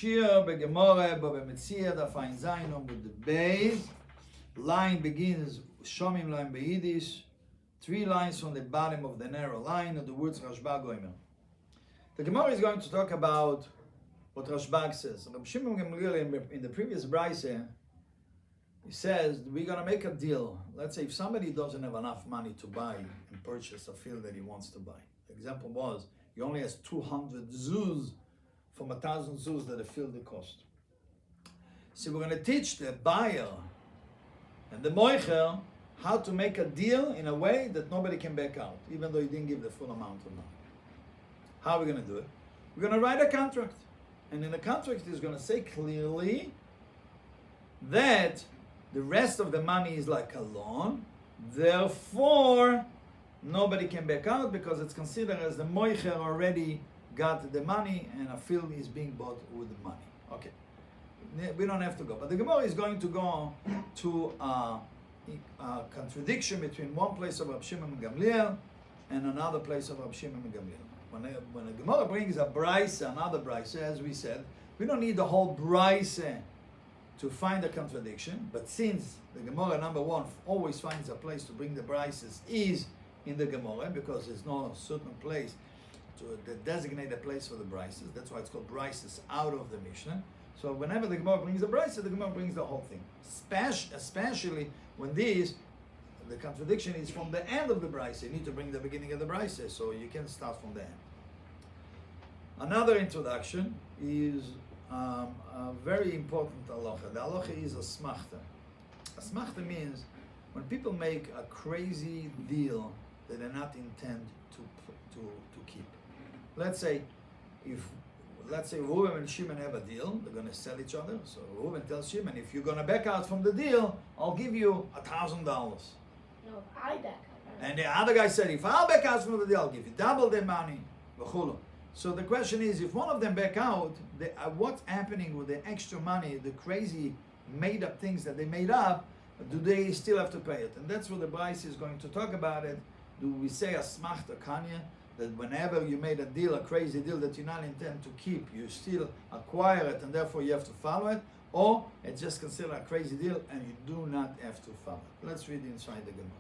Shiur b'Gemara b'Metzia da Fein Zayin with the base. Line begins Shomim line beYiddish. 3 lines from the bottom of the narrow line of the words Rashbag Goimer. The Gemara is going to talk about what Rashbag says. Rabbi Shimon Gamliel in the previous brayse, he says we're going to make a deal. Let's say if somebody doesn't have enough money to buy and purchase a field that he wants to buy. The example was he only has 200 zuz from 1,000 zuz that the field will cost. So we're going to teach the buyer and the moicher how to make a deal in a way that nobody can back out, even though he didn't give the full amount of money. How are we going to do it? We're going to write a contract. And in the contract, he's going to say clearly that the rest of the money is like a loan. Therefore, nobody can back out because it's considered as the moicher already got the money and a field is being bought with the money. Okay. We don't have to go. But the Gemara is going to go to a contradiction between one place of Rabbi Shimon Gamliel and another place of Rabbi Shimon Gamliel. When the Gemara brings a brayse, another brayse, as we said, we don't need the whole brayse to find a contradiction. But since the Gemara, number one, always finds a place to bring the brayses is in the Gemara, because there's no certain place to designate a place for the brayses. That's why it's called brayses out of the Mishnah. So whenever the Gemara brings a brayse, the Gemara brings the whole thing. Especially when the contradiction is from the end of the brayse. You need to bring the beginning of the brayse, so you can start from the end. Another introduction is a very important halacha. The halacha is a smachta. A smachta means when people make a crazy deal that they not intend to keep. Let's say Reuben and Shimon have a deal, they're going to sell each other. So Reuben tells Shimon, if you're going to back out from the deal, I'll give you $1,000. No, I back out. And the other guy said, if I'll back out from the deal, I'll give you double the money. So the question is, if one of them back out, what's happening with the extra money, the crazy made up things that they made up, do they still have to pay it? And that's what the brayse is going to talk about it. Do we say a smachta kanya, that whenever you made a deal, a crazy deal that you not intend to keep, you still acquire it and therefore you have to follow it? Or it's just considered a crazy deal and you do not have to follow it? Let's read inside the Gemara.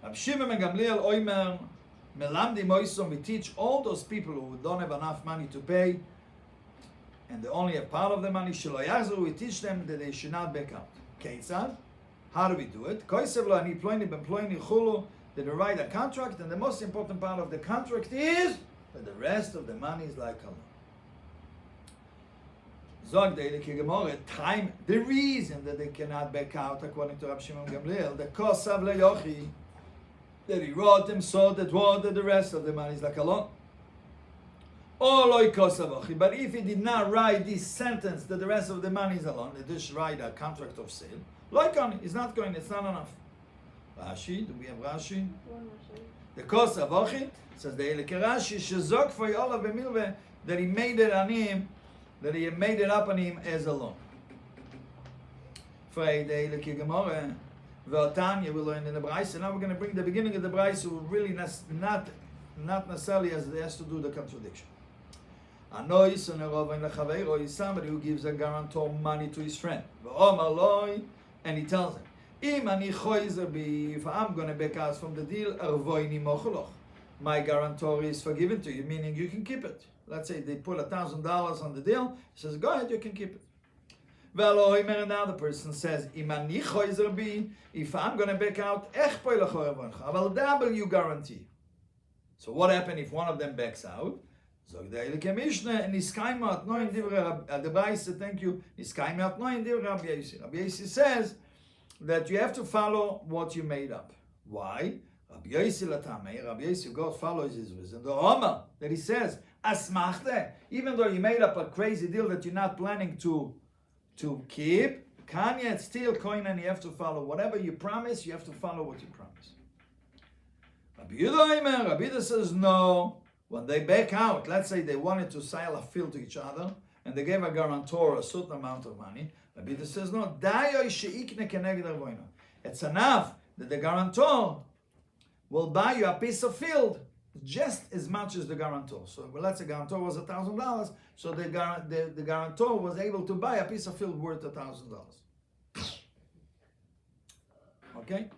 Rabbi Shimon ben Gamliel Oimer Melamdi Moisom, we teach all those people who don't have enough money to pay and they only have part of the money, Shelo Yachzor, we teach them that they should not back out. Keitzad? How do we do it? Koisev lo ani ploini ben ploini chulu, that they write a contract, and the most important part of the contract is that the rest of the money is like a loan. Zog the Eilike Gemara, time, the reason that they cannot back out, according to Rabbi Shimon Gamliel, the kosav leyochi, that he wrote them so that the rest of the money is like a loan. But if he did not write this sentence that the rest of the money is a loan, they just write a contract of sale, it's not going, it's not enough. Rashi, do we have Rashi? The kosav ochi, says the Eilike Rashi, shezok for yola b'milve, that he made it on him, that he made it up on him as a loan. For the Eilike Gemara, V'otanya will learn in the brayse. Now we're going to bring the beginning of the brayse, who really not necessarily has to do the contradiction. Is somebody who gives a guarantor money to his friend. And he tells him, if I'm going to back out from the deal, my guarantor is forgiven to you, meaning you can keep it. Let's say they put $1,000 on the deal. He says, go ahead, you can keep it. Another person says, if I'm going to back out, I will double you guarantee. So what happens if one of them backs out? The Brayse, thank you. Rabbi Yossi says that you have to follow what you made up. Why? Rabbi Yossi, God follows his wisdom. The Rama, that he says, asmachte, even though you made up a crazy deal that you're not planning to keep, Kanya, it's still coin, and you have to follow whatever you promise, you have to follow what you promise. Rabbi Yehuda says no. When they back out, let's say they wanted to sell a field to each other, and they gave a guarantor a certain amount of money, Rabbi Yehuda says no. It's enough that the guarantor will buy you a piece of field just as much as the guarantor. So well, let's say guarantor was $1,000, so the guarantor was able to buy a piece of field worth $1,000. Okay?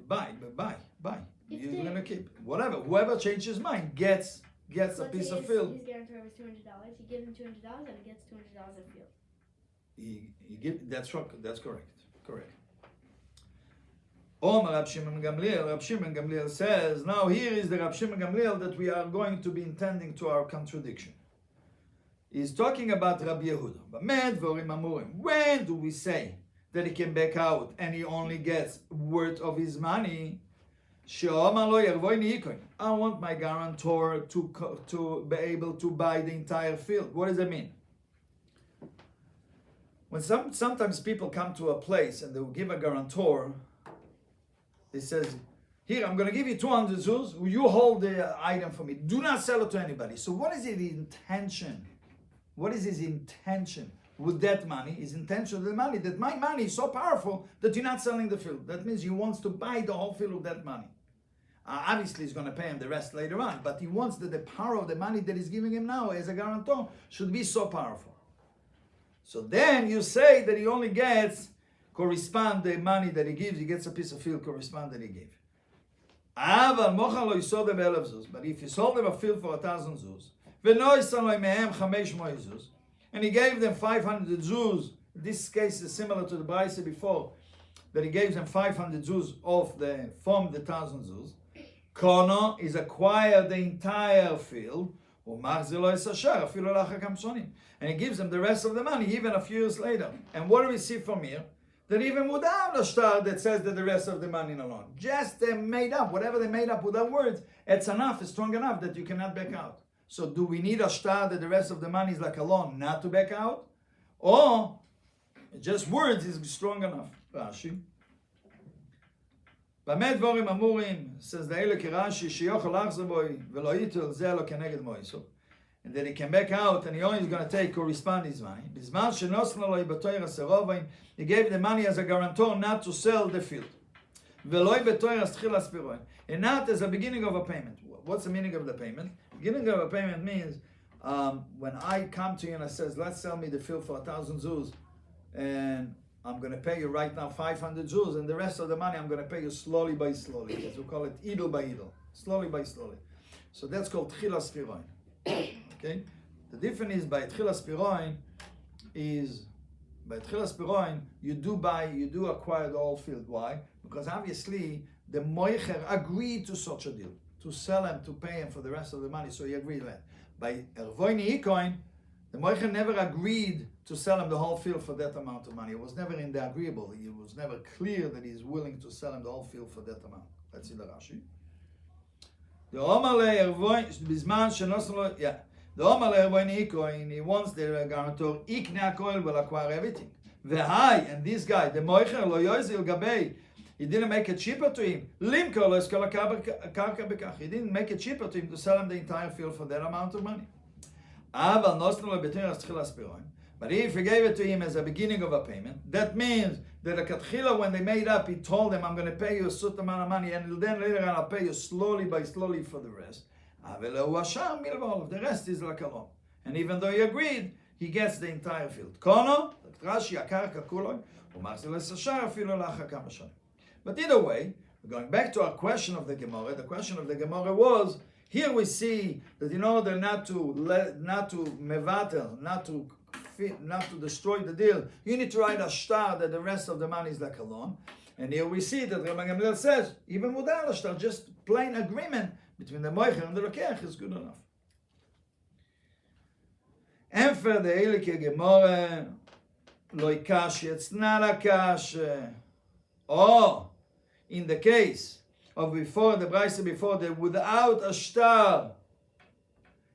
Buy. You're gonna keep whatever. Whoever changes his mind gets a piece of field. His guarantor was $200. He gives him $200 and he gets $200 in field. That's correct. Correct. Rabbi Shimon Gamliel says, now here is the Rabbi Shimon Gamliel that we are going to be intending to our contradiction. He's talking about Rabbi Yehuda. When do we say that he can back out and he only gets worth of his money? I want my guarantor to be able to buy the entire field. What does that mean? When sometimes people come to a place and they will give a guarantor, he says, here, I'm going to give you 200 zuz, you hold the item for me. Do not sell it to anybody. So what is his intention? What is his intention with that money? His intention with the money, that my money is so powerful that you're not selling the field. That means he wants to buy the whole field with that money. Obviously, he's going to pay him the rest later on, but he wants that the power of the money that he's giving him now as a guarantor should be so powerful. So then you say that he only gets the money that he gives, he gets a piece of field correspond that he gave. But if he sold them a field for 1,000 zuz, and he gave them 500 zuz, this case is similar to the brayse before, that he gave them 500 zuz from the 1,000 zuz. Kono is acquired the entire field, and he gives them the rest of the money even a few years later. And what do we see from here? That even without a star that says that the rest of the money alone, just they made up, whatever they made up with that words, it's enough, it's strong enough that you cannot back out. So do we need a star that the rest of the money is like a loan not to back out? Or just words is strong enough? Rashi. במה דבורים אמורים, says the Eile Kirashi, שיוכל לחזור בוי, ולא ייטול זה לא כנגד מויסו. And that he can back out and he only is going to take correspond his money. בזמן שנוסנו לו בתויר הסרובים, he gave the money as a guarantor not to sell the field. ולא בתויר הסתחיל הספירוין. And not as a beginning of a payment. What's the meaning of the payment? Beginning of a payment means when I come to you and I says, let's sell me the field for 1,000 zuz, and I'm going to pay you right now 500 zuz, and the rest of the money I'm going to pay you slowly by slowly. As we call it, idel by idel. Slowly by slowly. So that's called tchilas piroin. Okay? The difference is by tchilas piroin you do acquire the whole field. Why? Because obviously the moicher agreed to such a deal, to sell him, to pay him for the rest of the money, so he agreed that. By ervoini ikoin, the moicher never agreed to sell him the whole field for that amount of money. It was never in the agreeable. It was never clear that he's willing to sell him the whole field for that amount. Let's see the Rashi. The Omale ervoin bisman shenoslo The Omale ervoini ikoin, he wants the guarantor ikne akoil will acquire everything. The high and this guy, the moicher lo yoizil gabei. He didn't make it cheaper to him. He didn't make it cheaper to him to sell him the entire field for that amount of money. But if he gave it to him as a beginning of a payment, that means that a katchila, when they made up, he told them, I'm going to pay you a certain amount of money, and then later on I'll pay you slowly by slowly for the rest. The rest is like a loan. And even though he agreed, he gets the entire field. But either way, going back to our question of the Gemara, the question of the Gemara was, here we see that in order not to mevatel, not to destroy the deal, you need to write a shtar that the rest of the money is like a loan. And here we see that Rabbi Gamliel says, even without a shtar, just plain agreement between the moicher and the lokeach is good enough. And for the Eilike Gemara, lo ikash, it's not a kash. Or in the case of before the brayse before that without a shtar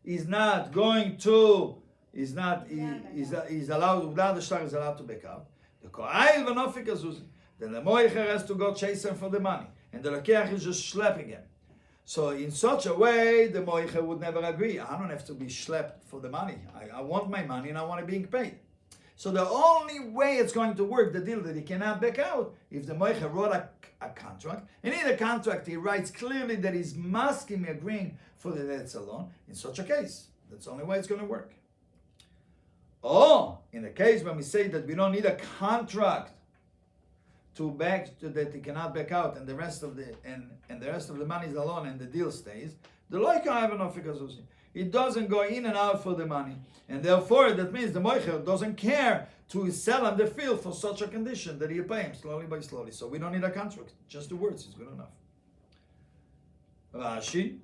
is not going to is allowed without the shtar is allowed to back out. The Cייל ונפיק אזוזי. Then the moicher has to go chase him for the money, and the lokeach is just schlepping him. So in such a way, the moicher would never agree. I don't have to be schlepped for the money. I want my money and I want it being paid. So the only way it's going to work, the deal that he cannot back out, if the moicher wrote a contract, and in the contract he writes clearly that he's masking, agreeing for the debts alone, in such a case, that's the only way it's going to work. Or, in the case when we say that we don't need a contract that he cannot back out, and the rest of the money is alone, and the deal stays, the loika have an ונפיק אזוזי. It doesn't go in and out for the money, and therefore that means the moicher doesn't care to sell him the field for such a condition that he'll pay him slowly by slowly. So we don't need a contract; just the words is good enough. Rashi,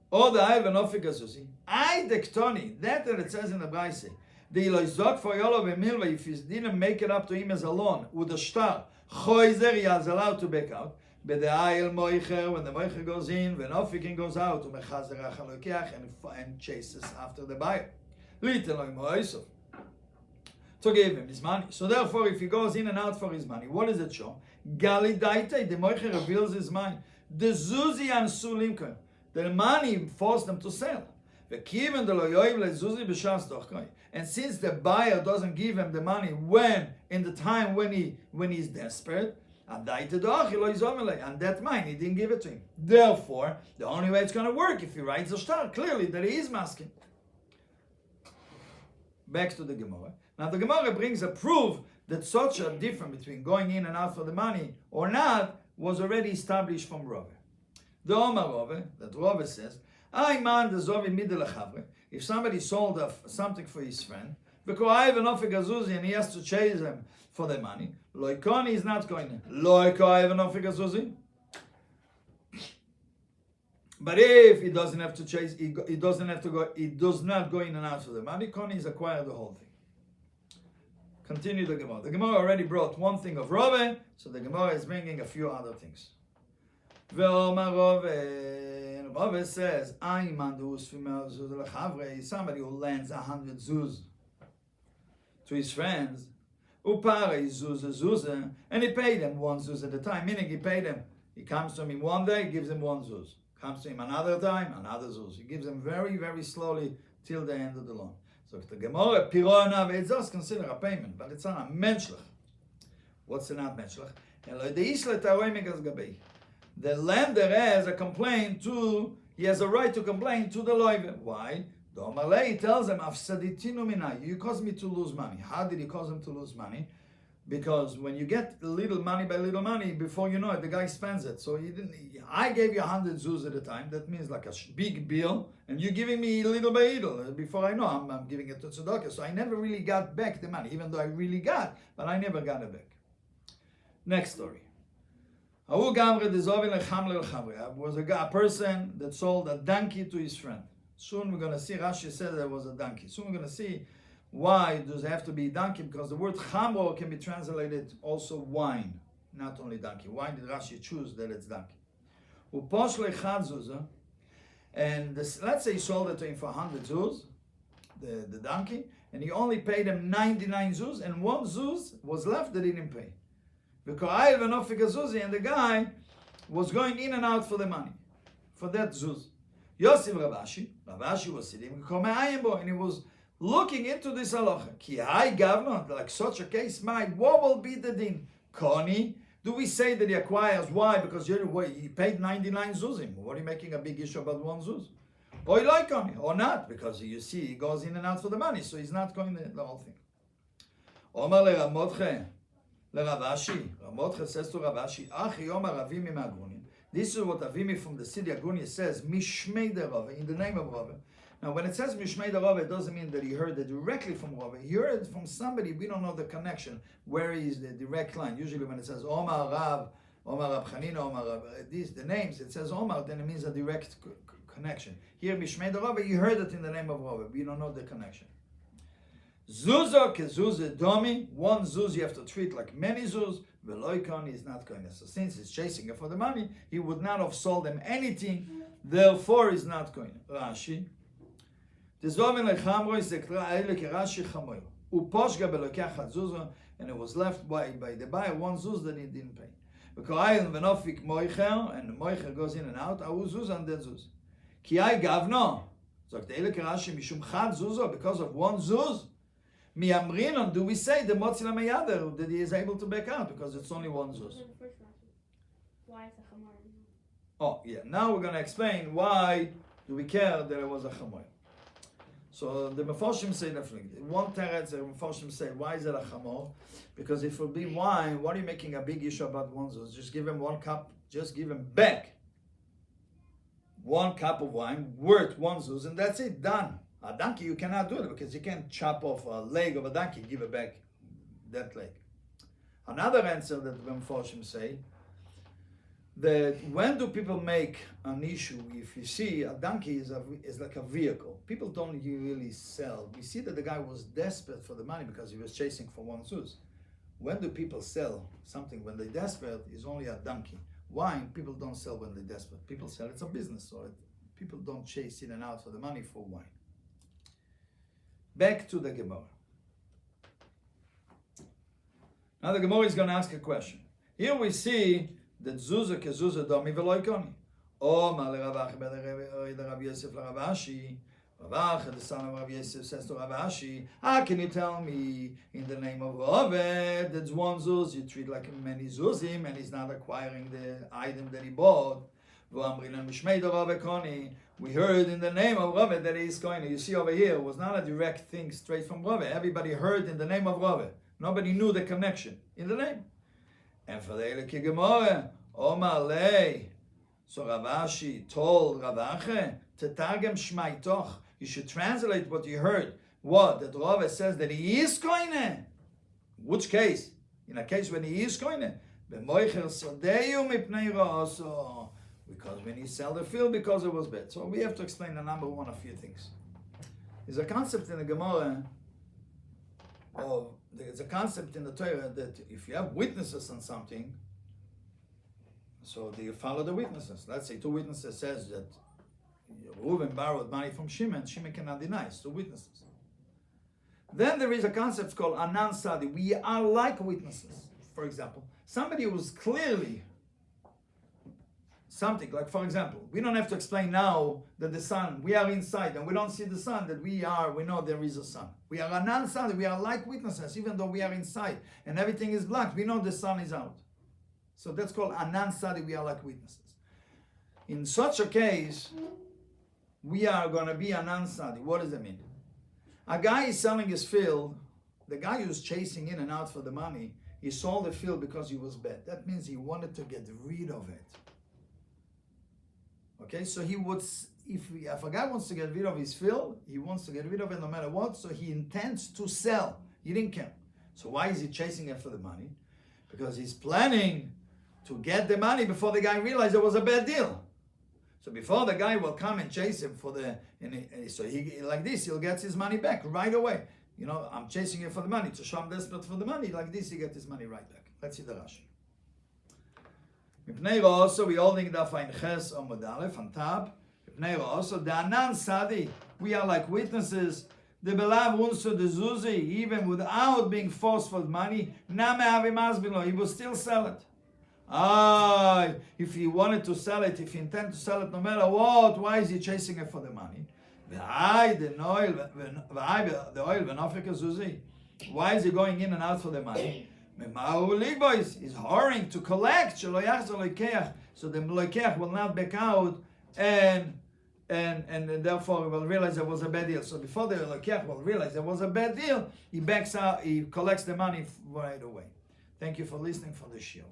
or the עייל ונפיק אזוזי. I dektoni, that it says in the Braise. The ilozok for yolo b'milva, if he didn't make it up to him as a loan, with the shtar, choizer, he is allowed to back out. But the עייל moicher, when the moicher goes in, ונפיק goes out, umechazer achalokeach, and chases after the buyer. Little moisov, to give him his money. So therefore, if he goes in and out for his money, what does it show? Gali daite, the moicher reveals his mind. The zuzi and sulimka, the money forced them to sell. And since the buyer doesn't give him the money in the time when he's desperate, and that money he didn't give it to him. Therefore, the only way it's going to work if he writes a shtar clearly that he is masking. Back to the Gemara. Now the Gemara brings a proof that such a difference between going in and out for the money or not was already established from Rebbe. The Omar Rebbe, that Rebbe says, if somebody sold something for his friend, and he has to chase him for the money, loikoni is not going in. But if he doesn't have to chase, he doesn't have to go, he does not go in and out for the money, koni is acquired the whole thing. Continue the Gemara. The Gemara already brought one thing of Rebbe, so the Gemara is bringing a few other things. Rebbe says, somebody who lends 100 zuz to his friends, and he paid him 1 zuz at a time, meaning he paid him, he comes to him one day, gives him 1 zuz, comes to him another time, another zuz. He gives him very, very slowly till the end of the loan. So the Gemara, Pirona, it's just consider a payment, but it's not a menschlich. What's not menschlich? The lender has a complaint he has a right to complain to the loiver. Why? The Omalei tells him, you caused me to lose money. How did he cause him to lose money? Because when you get little money by little money, before you know it, the guy spends it. So I gave you 100 zuz at a time. That means like a big bill, and you're giving me little by little. Before I know, I'm giving it to tzedakah. So I never really got back the money, even though I really got, but I never got it back. Next story. Was a person that sold a donkey to his friend. Soon we're going to see, Rashi said there was a donkey. Soon we're going to see why does it have to be donkey, because the word chamor can be translated also wine, not only donkey. Why did Rashi choose that it's donkey? And let's say he sold it to him for 100 zuz, the donkey, and he only paid him 99 zuz, and 1 zuz was left that he didn't pay. Because Cayil ונפיק אזוזי, and the guy was going in and out for the money, for that zuz. Yosef Rabashi was sitting, and he was looking into this halacha. Ki hai gavno, like such a case might, what will be the din? Koni, do we say that he acquires? Why? Because he paid 99 zuzim. What are you making a big issue about 1 zuz? Or like Koni, or not, because you see he goes in and out for the money, so he's not going the whole thing. Omar le Ramotche. Ravashi says to Ravashi, this is what Avimi from the city Aguni says, Mishmei de Rava, in the name of Rava. Now, when it says Mishmei de Rava, it doesn't mean that he heard it directly from Rava. He heard it from somebody, we don't know the connection, where is the direct line. Usually when it says Omar Rav, Omar Rab Chanina, Omar Rav, the names, it says Omar, then it means a direct connection. Here, Mishmei de Rava, he heard it in the name of Rava. We don't know the connection. Zuzo ke zuze domi, 1 zuz you have to treat like many zuz, veloikon is not going to. So since he's chasing it for the money, he would not have sold them anything, therefore he's not going. Rashi. Tizovin lechamro is ekra ele ke Rashi chamoyo. Uposhga belokach zuzo, and it was left by the buyer 1 zuz that he didn't pay. Because Cayil ונפיק moicher, and the moicher goes in and out, ahu zuz and that zuz. Ki ai gavno, sagt ele ke Rashi mishum chad zuzo, because of 1 zuz. Miamrinon, do we say the Motzila Meyader that he is able to back out because it's only one Zuz? Why is a chamor? Oh, yeah. Now we're going to explain why do we care that it was a chamor. So the Mefarshim say definitely. One teretz, the Mefarshim say, why is it a chamor? Because if it would be wine, what are you making a big issue about one Zuz? Just give him 1 cup, just give him back 1 cup of wine worth 1 Zuz, and that's it, done. A donkey, you cannot do it because you can't chop off a leg of a donkey, give it back that leg. Another answer that the Mefarshim say, that when do people make an issue if you see a donkey is like a vehicle? People don't really sell. We see that the guy was desperate for the money because he was chasing for 1 Zuz. When do people sell something when they're desperate? Is only a donkey. Wine, people don't sell when they're desperate. People sell, it's a business, so people don't chase in and out for the money for wine. Back to the Gemara. Now the Gemara is going to ask a question. Here we see that Zuzah kezuzah domi v'lo ikoni. Omar leRav Achi ben Rav Yosef leRav Ashi. Rav Achi, the son of Rav Yosef, says to Rav Ashi, how can you tell me in the name of Roved that's 1 Zuz, you treat like many Zuzim and he's not acquiring the item that he bought? We heard in the name of Roved that he's going. You see over here, it was not a direct thing straight from Roved. Everybody heard in the name of Roved. Nobody knew the connection in the name. And for the Eleki Gemara, Omar Lei. So Rav Ashi told Rav Achi, Tetargem Shmaitoch. You should translate what you heard. What? That Roved says that he is koine. Which case? In a case when he is koine. B'moicher sodeyu mipnei ra'aso. Because when he sell the field, because it was bad. So we have to explain the number one, a few things. There's a concept in the Gemara, there's a concept in the Torah that if you have witnesses on something, so do you follow the witnesses? Let's say 2 witnesses says that Reuven borrowed money from Shimon cannot deny, it's 2 witnesses. Then there is a concept called Anan Sadi. We are like witnesses. For example, somebody who was clearly something, like for example, we don't have to explain now that the sun, we are inside and we don't see the sun, that we know there is a sun. We are Anan Sadi, we are like witnesses, even though we are inside and everything is black, we know the sun is out. So that's called Anan Sadi, we are like witnesses. In such a case, we are going to be Anan Sadi. What does that mean? A guy is selling his field, the guy who's chasing in and out for the money, he sold the field because he was bad. That means he wanted to get rid of it. Okay, so he would, if a guy wants to get rid of his field, he wants to get rid of it no matter what, so he intends to sell. He didn't care. So why is he chasing it for the money? Because he's planning to get the money before the guy realized it was a bad deal. So before the guy will come and chase him for so he like this, he'll get his money back right away. You know, I'm chasing it for the money, to show I'm desperate for the money, like this, he gets his money right back. Let's see the Rashi. Also, we holding the Fain Ches on Modalef on top. Also, the Anan Sadi, we are like witnesses. The Belav Unsu the Zuzi, even without being forced for money, he will still sell it. If he wanted to sell it, if he intended to sell it no matter what, why is he chasing it for the money? Why is he going in and out for the money? He's hurrying to collect, so the Loikeach will not back out and therefore will realize it was a bad deal. So before the Loikeach will realize it was a bad deal, he backs out, he collects the money right away. Thank you for listening for this show.